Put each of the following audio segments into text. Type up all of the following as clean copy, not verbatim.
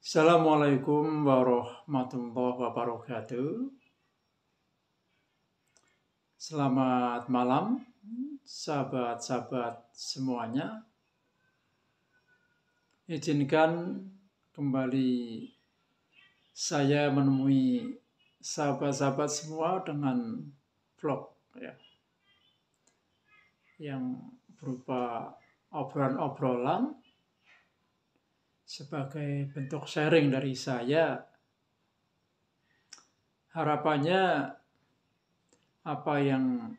Assalamualaikum warahmatullahi wabarakatuh. Selamat malam, sahabat-sahabat semuanya. Izinkan kembali saya menemui sahabat-sahabat semua dengan vlog yang berupa obrolan-obrolan sebagai bentuk sharing dari saya. Harapannya apa yang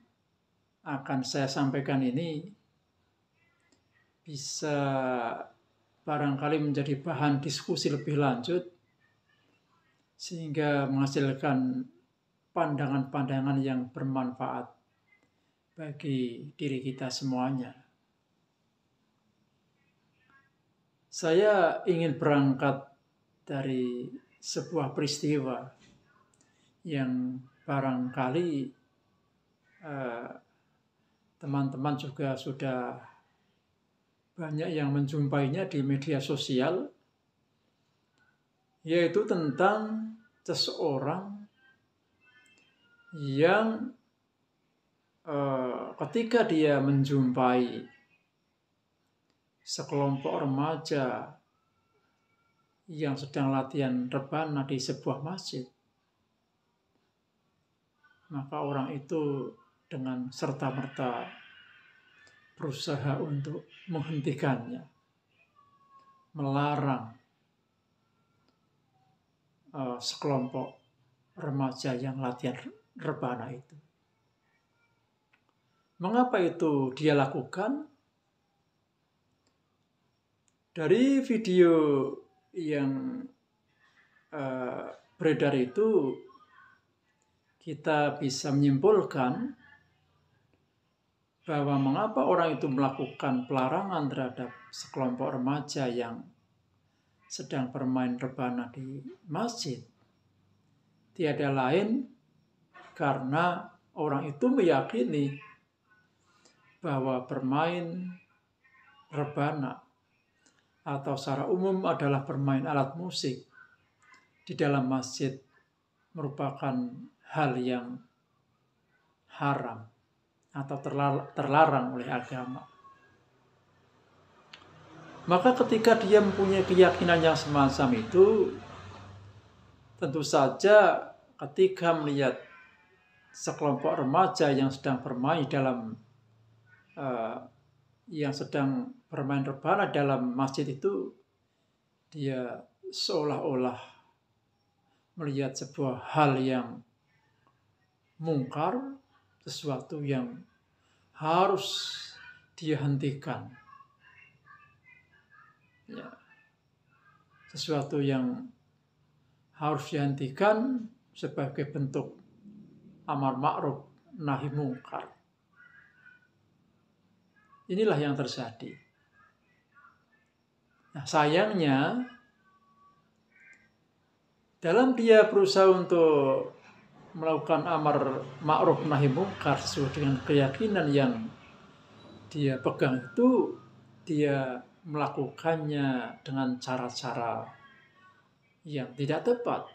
akan saya sampaikan ini bisa barangkali menjadi bahan diskusi lebih lanjut sehingga menghasilkan pandangan-pandangan yang bermanfaat bagi diri kita semuanya. Saya ingin berangkat dari sebuah peristiwa yang barangkali teman-teman juga sudah banyak yang menjumpainya di media sosial, yaitu tentang seseorang yang ketika dia menjumpai sekelompok remaja yang sedang latihan rebana di sebuah masjid, maka orang itu dengan serta-merta berusaha untuk menghentikannya, melarang sekelompok remaja yang latihan rebana itu. Mengapa itu dia lakukan? Dari video yang beredar itu kita bisa menyimpulkan bahwa mengapa orang itu melakukan pelarangan terhadap sekelompok remaja yang sedang bermain rebana di masjid. Tiada lain karena orang itu meyakini bahwa bermain rebana atau secara umum adalah bermain alat musik di dalam masjid merupakan hal yang haram atau terlarang oleh agama. Maka ketika dia mempunyai keyakinan yang semacam itu, tentu saja ketika melihat sekelompok remaja yang sedang bermain rebana dalam masjid itu, dia seolah-olah melihat sebuah hal yang mungkar, sesuatu yang harus dia hentikan. Sesuatu yang harus dihentikan sebagai bentuk amar ma'ruf nahi mungkar. Inilah yang terjadi. Nah, sayangnya dalam dia berusaha untuk melakukan amar ma'ruf nahi mungkar sesuai dengan keyakinan yang dia pegang itu, dia melakukannya dengan cara-cara yang tidak tepat.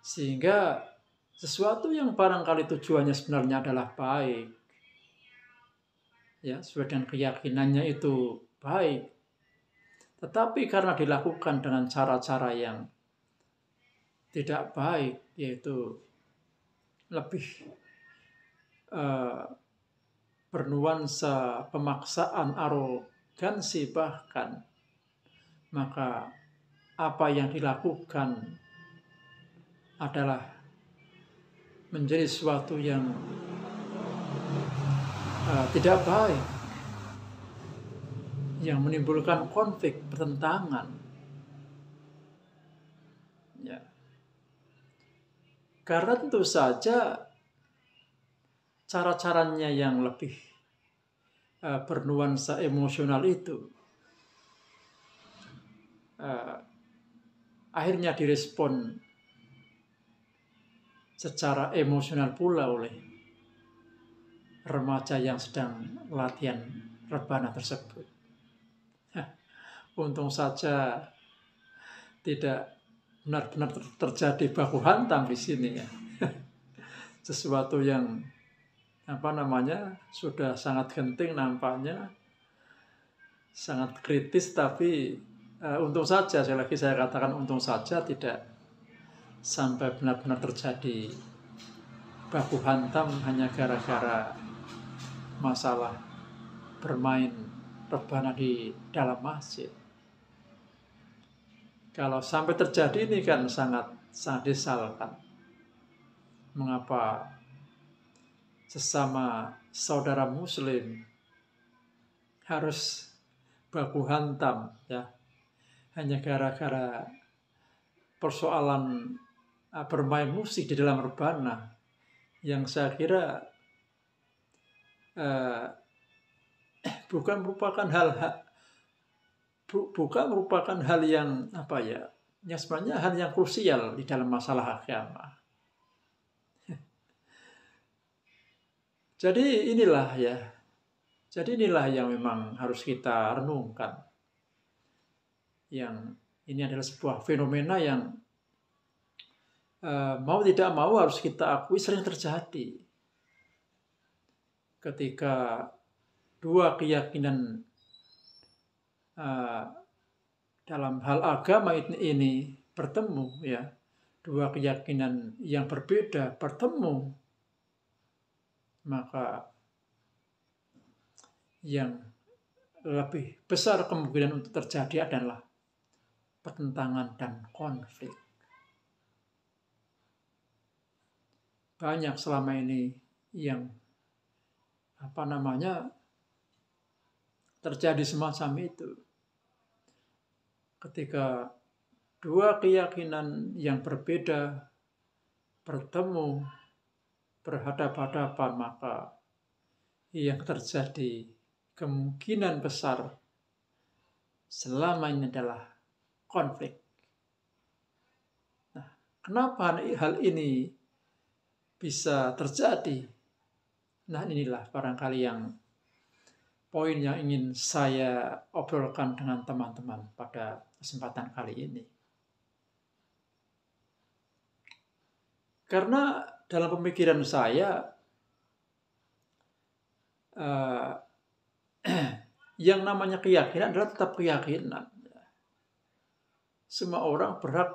Sehingga sesuatu yang barangkali tujuannya sebenarnya adalah baik, sesuai dengan keyakinannya itu baik, tetapi karena dilakukan dengan cara-cara yang tidak baik, yaitu lebih bernuansa pemaksaan, arogansi bahkan, maka apa yang dilakukan adalah menjadi sesuatu yang tidak baik, yang menimbulkan konflik, pertentangan. Karena tentu saja cara-caranya yang lebih bernuansa emosional itu akhirnya direspon secara emosional pula oleh remaja yang sedang latihan rebana tersebut. Untung saja tidak benar-benar terjadi baku hantam di sini ya. Sesuatu yang sudah sangat genting nampaknya, sangat kritis, tapi untung saja, sekali lagi saya katakan untung saja tidak sampai benar-benar terjadi baku hantam hanya gara-gara masalah bermain rebana di dalam masjid. Kalau sampai terjadi ini kan sangat disesalkan. Mengapa sesama saudara muslim harus baku hantam ya, hanya gara-gara persoalan bermain musik di dalam rebana yang saya kira bukan merupakan hal yang yang sebenarnya hal yang krusial di dalam masalah agama. Jadi inilah yang memang harus kita renungkan. Yang ini adalah sebuah fenomena yang mau tidak mau harus kita akui sering terjadi. Ketika dua keyakinan dalam hal agama ini bertemu ya, dua keyakinan yang berbeda bertemu, maka yang lebih besar kemungkinan untuk terjadi adalah pertentangan dan konflik. Banyak selama ini yang terjadi semacam itu. Ketika dua keyakinan yang berbeda bertemu, berhadapan-hadapan, maka yang terjadi kemungkinan besar selama ini adalah konflik. Nah, kenapa hal ini bisa terjadi? Nah, inilah barangkali yang poin yang ingin saya obrolkan dengan teman-teman pada kesempatan kali ini. Karena dalam pemikiran saya, yang namanya keyakinan adalah tetap keyakinan. Semua orang berhak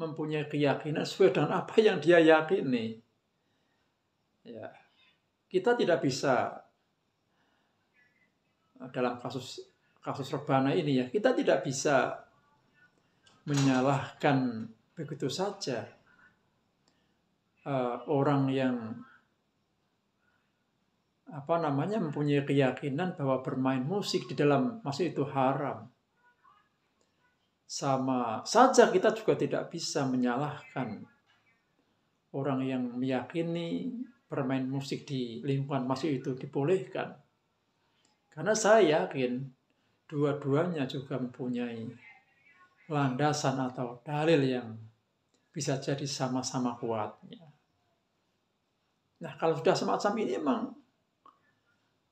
mempunyai keyakinan sesuai dengan apa yang dia yakini. Ya, kita tidak bisa dalam kasus rebana ini ya, kita tidak bisa menyalahkan begitu saja orang yang mempunyai keyakinan bahwa bermain musik di dalam masjid itu haram. Sama saja kita juga tidak bisa menyalahkan orang yang meyakini bermain musik di lingkungan masjid itu dibolehkan. Karena saya yakin dua-duanya juga mempunyai landasan atau dalil yang bisa jadi sama-sama kuatnya. Nah, kalau sudah semacam ini memang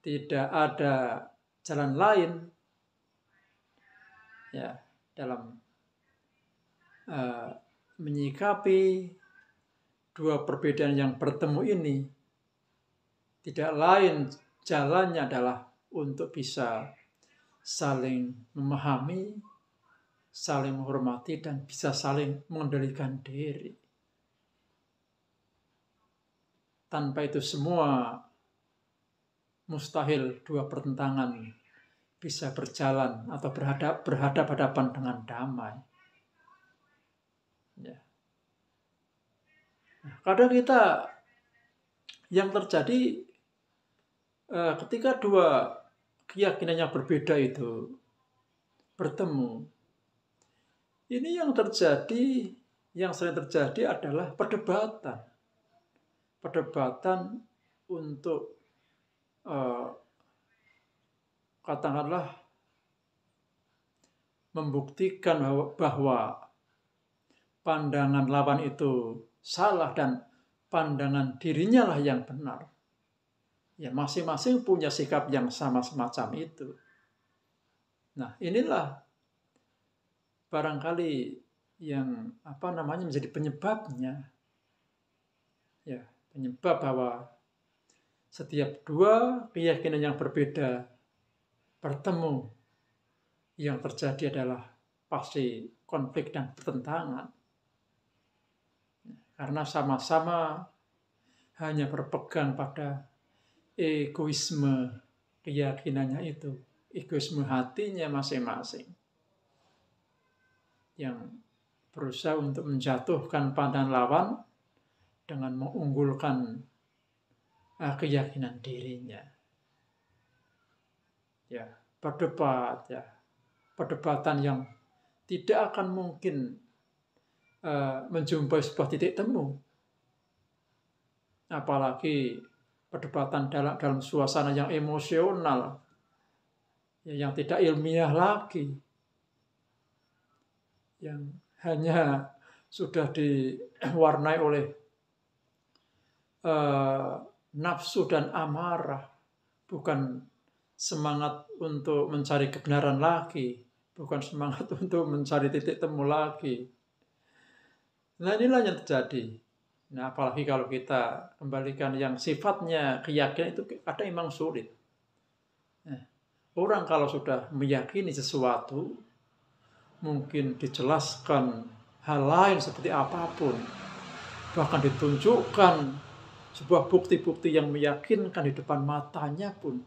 tidak ada jalan lain ya dalam menyikapi dua perbedaan yang bertemu ini. Tidak lain jalannya adalah untuk bisa saling memahami, saling menghormati, dan bisa saling mengendalikan diri. Tanpa itu semua mustahil dua pertentangan bisa berjalan atau berhadapan dengan damai. Ya. Nah, kadang kita yang terjadi ketika dua keyakinan yang berbeda itu bertemu, ini yang sering terjadi adalah perdebatan untuk katakanlah membuktikan bahwa pandangan lawan itu salah dan pandangan dirinya lah yang benar. Ya, masing-masing punya sikap yang sama semacam itu. Nah, inilah barangkali yang menjadi penyebabnya. Ya, penyebab bahwa setiap dua keyakinan yang berbeda bertemu, yang terjadi adalah pasti konflik dan pertentangan. Karena sama-sama hanya berpegang pada egoisme keyakinannya itu, egoisme hatinya masing-masing, yang berusaha untuk menjatuhkan pandangan lawan dengan mengunggulkan keyakinan dirinya. Ya, berdebat, ya, perdebatan yang tidak akan mungkin menjumpai sebuah titik temu. Apalagi perdebatan dalam suasana yang emosional, yang tidak ilmiah lagi, yang hanya sudah diwarnai oleh nafsu dan amarah, bukan semangat untuk mencari kebenaran lagi, bukan semangat untuk mencari titik temu lagi. Nah, inilah yang terjadi. Nah, apalagi kalau kita kembalikan yang sifatnya keyakinan itu kadang memang sulit. Nah, orang kalau sudah meyakini sesuatu, mungkin dijelaskan hal lain seperti apapun, bahkan ditunjukkan sebuah bukti-bukti yang meyakinkan di depan matanya pun,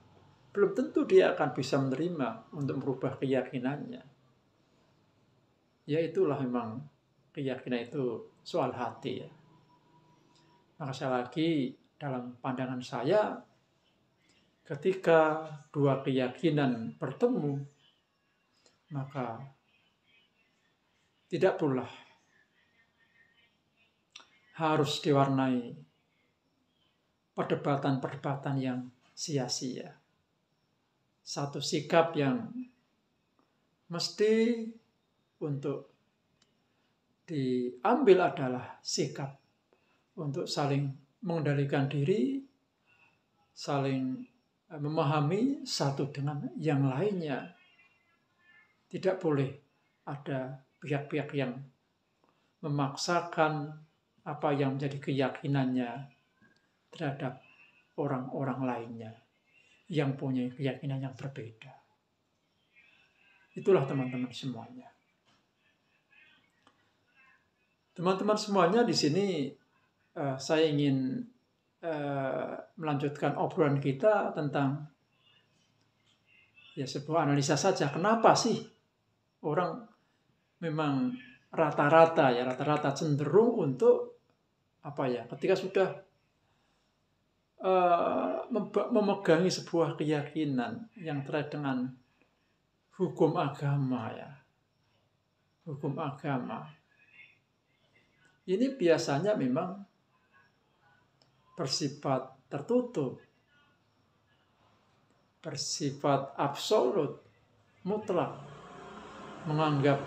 belum tentu dia akan bisa menerima untuk merubah keyakinannya. Ya, itulah memang keyakinan itu soal hati, ya. Maka sekali lagi, dalam pandangan saya, ketika dua keyakinan bertemu, maka tidak pula harus diwarnai perdebatan-perdebatan yang sia-sia. Satu sikap yang mesti untuk diambil adalah sikap untuk saling mengendalikan diri, saling memahami satu dengan yang lainnya. Tidak boleh ada pihak-pihak yang memaksakan apa yang menjadi keyakinannya terhadap orang-orang lainnya yang punya keyakinan yang berbeda. Itulah teman-teman semuanya. Teman-teman semuanya, di sini saya ingin melanjutkan obrolan kita tentang sebuah analisa saja. Kenapa sih orang memang rata-rata cenderung untuk ketika sudah memegangi sebuah keyakinan yang terkait dengan hukum agama, hukum agama. Ini biasanya memang bersifat tertutup, bersifat absolut, mutlak, menganggap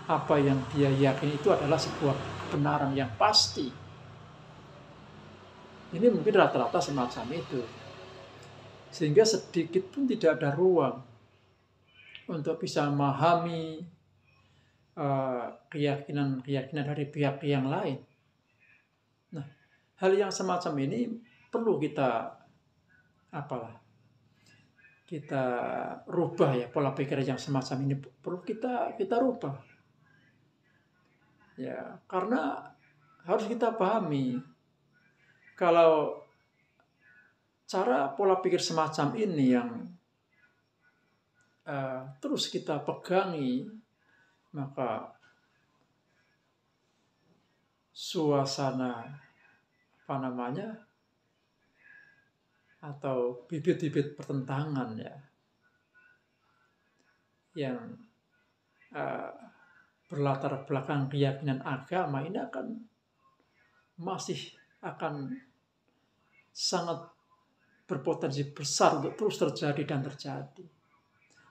apa yang dia yakini itu adalah sebuah kebenaran yang pasti. Ini mungkin rata-rata semacam itu. Sehingga sedikit pun tidak ada ruang untuk bisa memahami keyakinan-keyakinan dari pihak yang lain. Nah, hal yang semacam ini perlu kita rubah, ya. Pola pikir yang semacam ini perlu kita rubah, ya, karena harus kita pahami kalau cara pola pikir semacam ini yang terus kita pegangi, maka suasana atau bibit-bibit pertentangan, ya, yang berlatar belakang keyakinan agama ini masih akan sangat berpotensi besar untuk terus terjadi dan terjadi.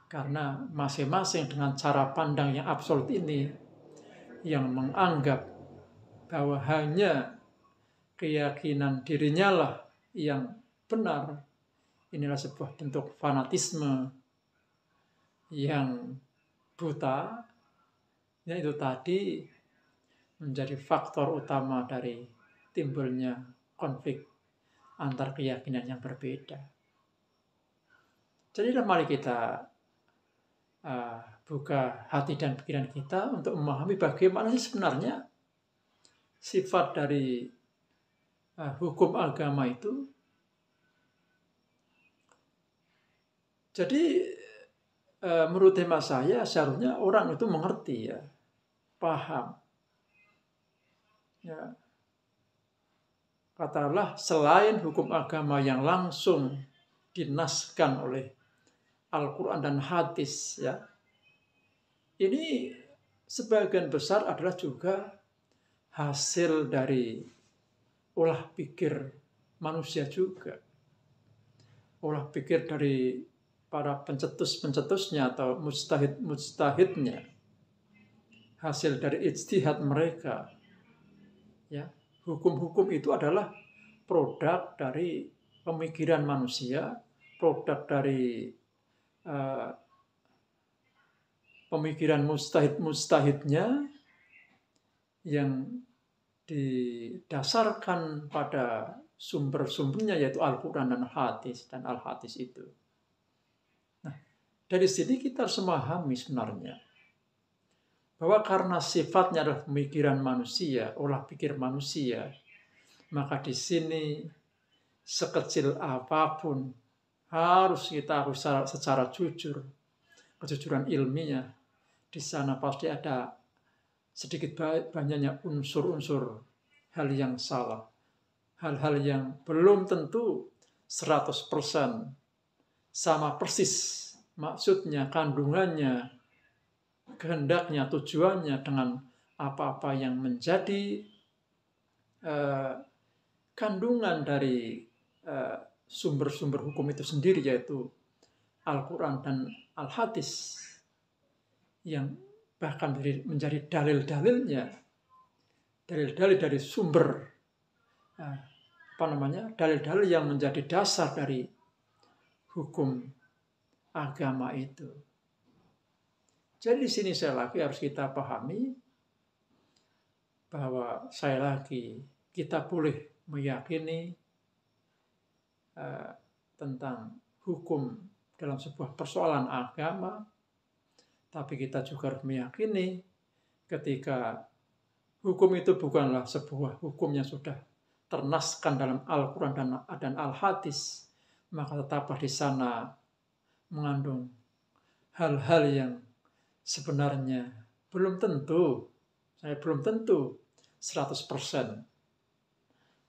Karena masing-masing dengan cara pandang yang absolut ini, yang menganggap bahwa hanya keyakinan dirinya lah yang benar, inilah sebuah bentuk fanatisme yang buta. Ya, itu tadi menjadi faktor utama dari timbulnya konflik antar keyakinan yang berbeda. Jadi mari kita buka hati dan pikiran kita untuk memahami bagaimana sih sebenarnya sifat dari hukum agama itu. Jadi menurut tema saya seharusnya orang itu mengerti ya, paham. Ya. Katakanlah selain hukum agama yang langsung dinaskan oleh Al-Quran dan hadis ya. Ini sebagian besar adalah juga hasil dari olah pikir manusia juga. Olah pikir dari para pencetus-pencetusnya atau mujtahid-mujtahidnya. Hasil dari ijtihad mereka. Ya, hukum-hukum itu adalah produk dari pemikiran manusia, produk dari pemikiran mujtahid-mujtahidnya yang didasarkan pada sumber-sumbernya yaitu Al-Quran dan hadis dan Al-hadis itu. Nah, dari sini kita harus memahami sebenarnya bahwa karena sifatnya adalah pemikiran manusia, olah pikir manusia, maka di sini sekecil apapun harus secara jujur, kejujuran ilmiah. Di sana pasti ada sedikit banyaknya unsur-unsur hal yang salah. Hal-hal yang belum tentu 100% sama persis maksudnya, kandungannya, kehendaknya, tujuannya dengan apa-apa yang menjadi kandungan dari sumber-sumber hukum itu sendiri, yaitu Al-Quran dan Al-Hadis, yang bahkan menjadi dalil-dalilnya, dalil-dalil dari sumber, dalil-dalil yang menjadi dasar dari hukum agama itu. Jadi di sini harus kita pahami bahwa kita boleh meyakini tentang hukum dalam sebuah persoalan agama, tapi kita juga harus meyakini ketika hukum itu bukanlah sebuah hukum yang sudah ternaskan dalam Al-Quran dan Al-Hadis, maka tetaplah di sana mengandung hal-hal yang sebenarnya belum tentu 100%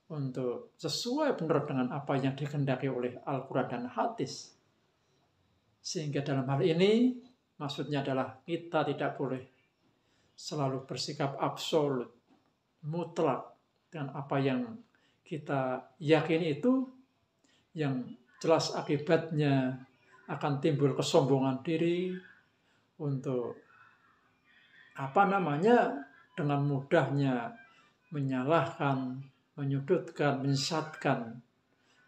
untuk sesuai benar dengan apa yang dikehendaki oleh Al-Quran dan Hadis. Sehingga dalam hal ini maksudnya adalah kita tidak boleh selalu bersikap absolut, mutlak dengan apa yang kita yakini itu, yang jelas akibatnya akan timbul kesombongan diri untuk dengan mudahnya menyalahkan, menyudutkan, menyesatkan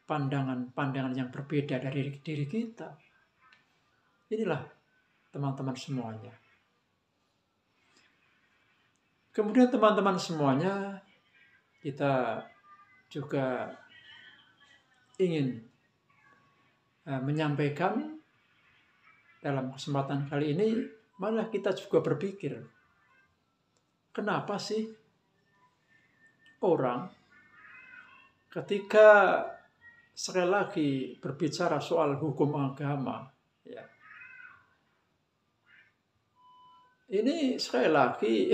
pandangan-pandangan yang berbeda dari diri kita. Inilah teman-teman semuanya. Kemudian teman-teman semuanya, kita juga ingin menyampaikan dalam kesempatan kali ini, malah kita juga berpikir, kenapa sih orang ketika sekali lagi berbicara soal hukum agama, ya, ini sekali lagi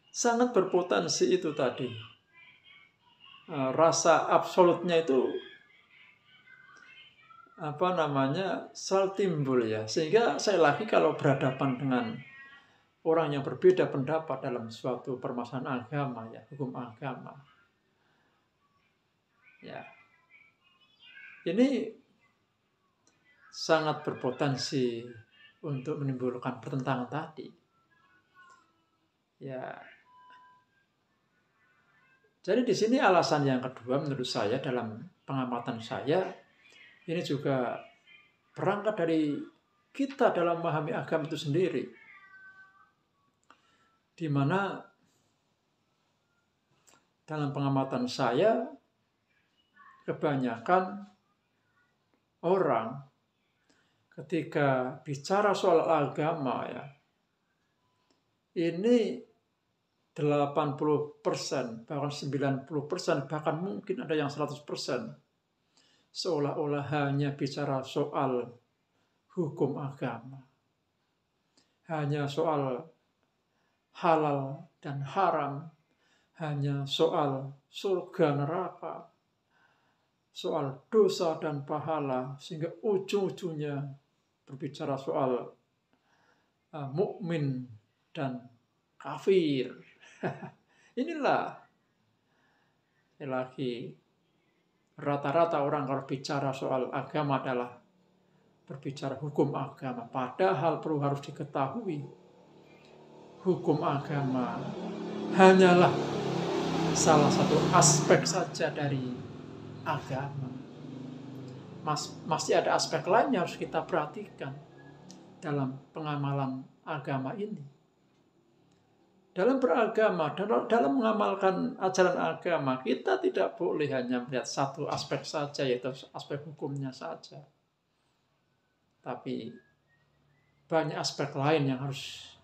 sangat berpotensi itu tadi. Rasa absolutnya itu selalu timbul ya. Sehingga saya lagi kalau berhadapan dengan orang yang berbeda pendapat dalam suatu permasalahan agama ya, hukum agama. Ya. Ini sangat berpotensi untuk menimbulkan pertentangan tadi. Ya. Jadi di sini alasan yang kedua menurut saya dalam pengamatan saya, ini juga berangkat dari kita dalam memahami agama itu sendiri, di mana dalam pengamatan saya kebanyakan orang ketika bicara soal agama ya, ini 80%, bahkan 90%, bahkan mungkin ada yang 100%, seolah-olah hanya bicara soal hukum agama. Hanya soal halal dan haram, hanya soal surga neraka, soal dosa dan pahala, sehingga ujung-ujungnya berbicara soal mukmin dan kafir. Inilah lagi rata-rata orang kalau bicara soal agama adalah berbicara hukum agama. Padahal perlu harus diketahui, hukum agama hanyalah salah satu aspek saja dari agama. Masih ada aspek lain yang harus kita perhatikan dalam pengamalan agama ini. Dalam beragama, dalam mengamalkan ajaran agama, kita tidak boleh hanya melihat satu aspek saja, yaitu aspek hukumnya saja. Tapi banyak aspek lain yang harus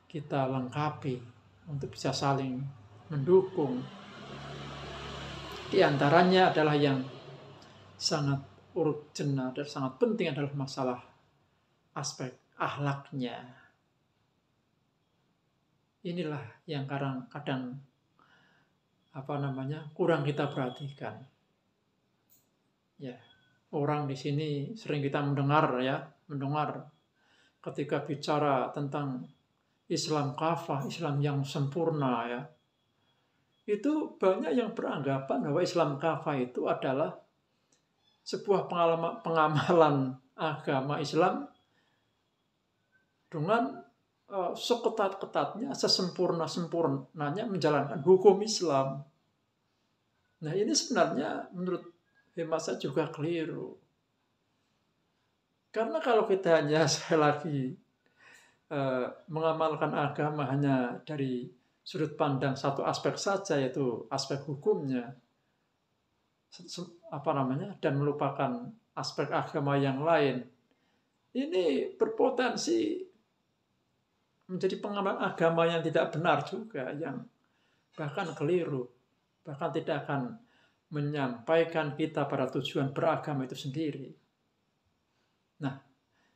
kita lengkapi untuk bisa saling mendukung. Di antaranya adalah yang sangat urgent dan sangat penting adalah masalah aspek akhlaknya. Inilah yang kadang kurang kita perhatikan. Ya, orang di sini sering kita mendengar ketika bicara tentang Islam kafah, Islam yang sempurna ya. Itu banyak yang beranggapan bahwa Islam kafah itu adalah sebuah pengamalan agama Islam dengan seketat-ketatnya, sesempurna-sempurnanya menjalankan hukum Islam. Nah, ini sebenarnya menurut hemat saya juga keliru. Karena kalau kita hanya sekali lagi mengamalkan agama hanya dari sudut pandang satu aspek saja, yaitu aspek hukumnya, dan melupakan aspek agama yang lain, ini berpotensi menjadi pengamalan agama yang tidak benar juga, yang bahkan keliru, bahkan tidak akan menyampaikan kita pada tujuan beragama itu sendiri. Nah,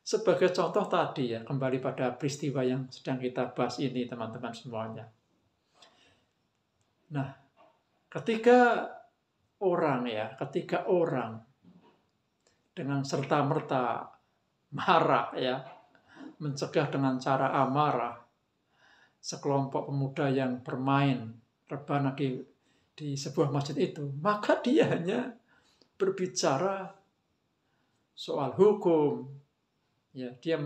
sebagai contoh tadi ya, kembali pada peristiwa yang sedang kita bahas ini teman-teman semuanya. Nah, ketika orang dengan serta-merta marah ya, mencegah dengan cara amarah sekelompok pemuda yang bermain rebana di sebuah masjid itu, maka dia hanya berbicara soal hukum. Ya, dia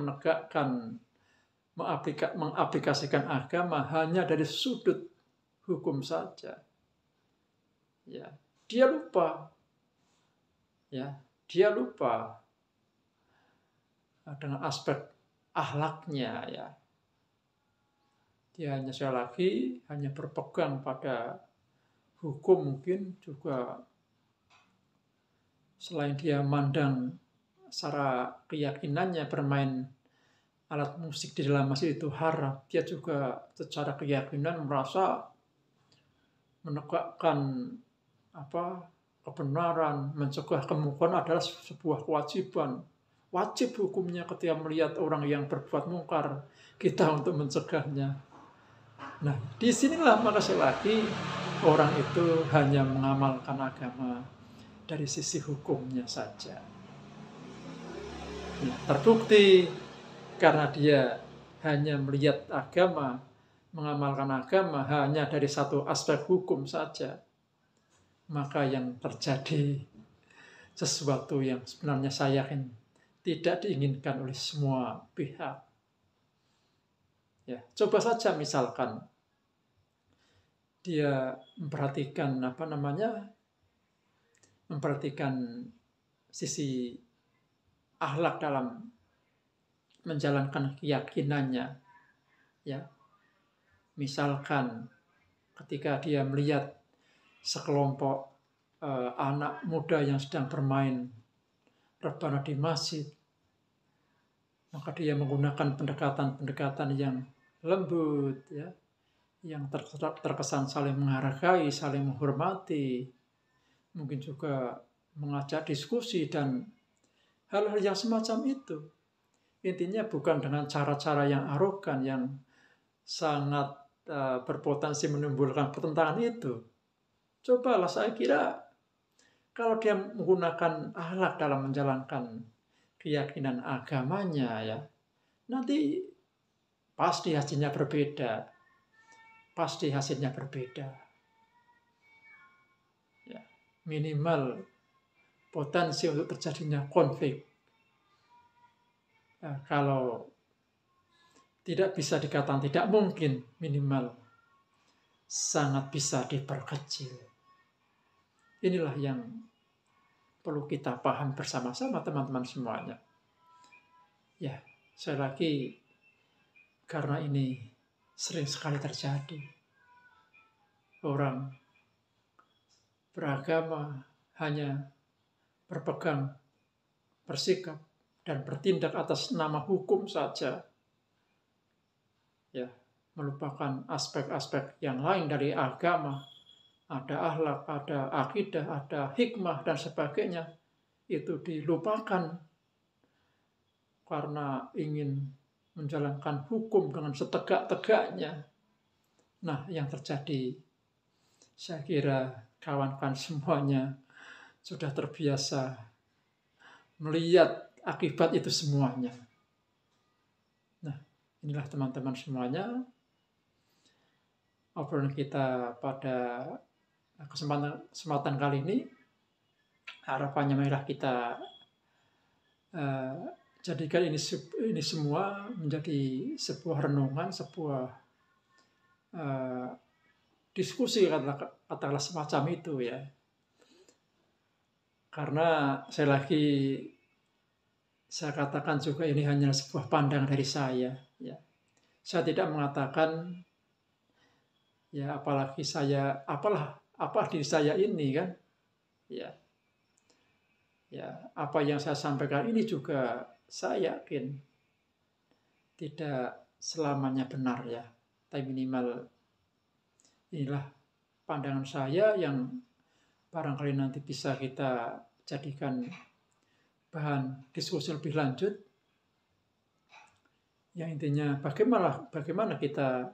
mengaplikasikan agama hanya dari sudut hukum saja. Ya, dia lupa dengan aspek akhlaknya ya. Dia hanya berpegang pada hukum, mungkin juga selain dia mandang secara keyakinannya bermain alat musik di dalam masjid itu haram, dia juga secara keyakinan merasa menegakkan kebenaran, mencegah kemungkaran adalah sebuah kewajiban. Wajib hukumnya ketika melihat orang yang berbuat mungkar, kita untuk mencegahnya. Nah, disinilah maka lagi orang itu hanya mengamalkan agama dari sisi hukumnya saja. Nah, terbukti karena dia hanya melihat agama, mengamalkan agama hanya dari satu aspek hukum saja, maka yang terjadi sesuatu yang sebenarnya saya yakin tidak diinginkan oleh semua pihak. Ya, coba saja misalkan dia memperhatikan sisi akhlak dalam menjalankan keyakinannya. Ya, misalkan ketika dia melihat sekelompok anak muda yang sedang bermain rebana di masjid, maka dia menggunakan pendekatan-pendekatan yang lembut, ya, yang terkesan saling menghargai, saling menghormati, mungkin juga mengajak diskusi dan hal-hal yang semacam itu. Intinya bukan dengan cara-cara yang arogan, yang sangat berpotensi menimbulkan pertentangan itu. Cobalah, saya kira kalau dia menggunakan akhlak dalam menjalankan keyakinan agamanya, ya, nanti pasti hasilnya berbeda. Pasti hasilnya berbeda. Ya, minimal potensi untuk terjadinya konflik. Nah, kalau tidak bisa dikatakan tidak mungkin, minimal sangat bisa diperkecil. Inilah yang perlu kita paham bersama-sama, teman-teman semuanya. Ya, sekali lagi, karena ini sering sekali terjadi. Orang beragama hanya berpegang, bersikap, dan bertindak atas nama hukum saja. Ya, melupakan aspek-aspek yang lain dari agama. Ada akhlak, ada akidah, ada hikmah, dan sebagainya. Itu dilupakan karena ingin menjalankan hukum dengan setegak-tegaknya. Nah, yang terjadi, saya kira kawan-kawan semuanya sudah terbiasa melihat akibat itu semuanya. Nah, inilah teman-teman semuanya, obrolan kita pada kesempatan kali ini. Harapannya marilah kita jadikan ini semua menjadi sebuah renungan, sebuah diskusi, katakanlah semacam itu, ya. Karena saya katakan juga ini hanya sebuah pandangan dari saya, ya. Saya tidak mengatakan, ya, apalagi apa diri saya ini, kan, ya. Ya, apa yang saya sampaikan ini juga saya yakin tidak selamanya benar, ya. Tapi minimal inilah pandangan saya yang barangkali nanti bisa kita jadikan bahan diskusi lebih lanjut. Yang intinya bagaimana kita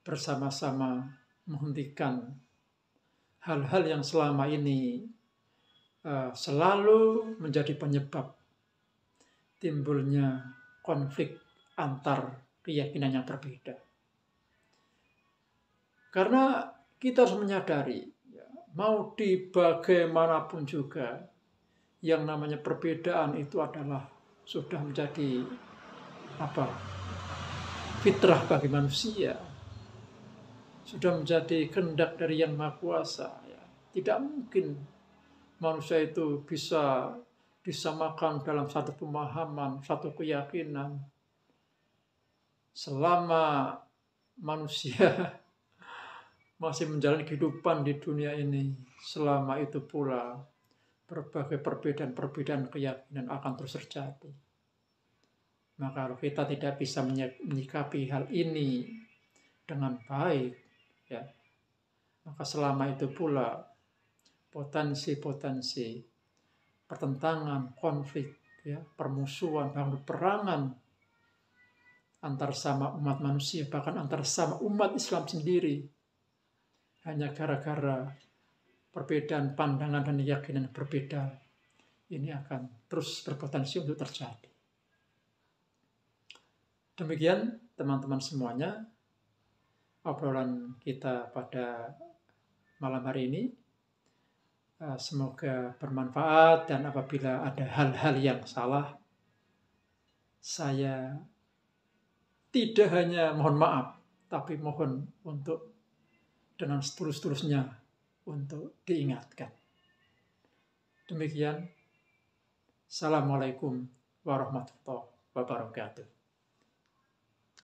bersama-sama menghentikan hal-hal yang selama ini selalu menjadi penyebab timbulnya konflik antar keyakinan yang berbeda. Karena kita harus menyadari, ya, mau di bagaimanapun juga, yang namanya perbedaan itu adalah sudah menjadi fitrah bagi manusia, sudah menjadi kehendak dari Yang Maha Kuasa, ya. Tidak mungkin manusia itu bisa disamakan dalam satu pemahaman, satu keyakinan. Selama manusia masih menjalani kehidupan di dunia ini, selama itu pula berbagai perbedaan keyakinan akan terus terjadi. Maka kalau kita tidak bisa menyikapi hal ini dengan baik, ya, maka selama itu pula potensi pertentangan, konflik, ya, permusuhan, bahkan peperangan antar sama umat manusia, bahkan antar sama umat Islam sendiri, hanya gara-gara perbedaan pandangan dan keyakinan berbeda, ini akan terus berpotensi untuk terjadi. Demikian teman-teman semuanya, obrolan kita pada malam hari ini. Semoga bermanfaat, dan apabila ada hal-hal yang salah, saya tidak hanya mohon maaf, tapi mohon untuk dengan setulus-tulusnya untuk diingatkan. Demikian. Assalamualaikum warahmatullahi wabarakatuh.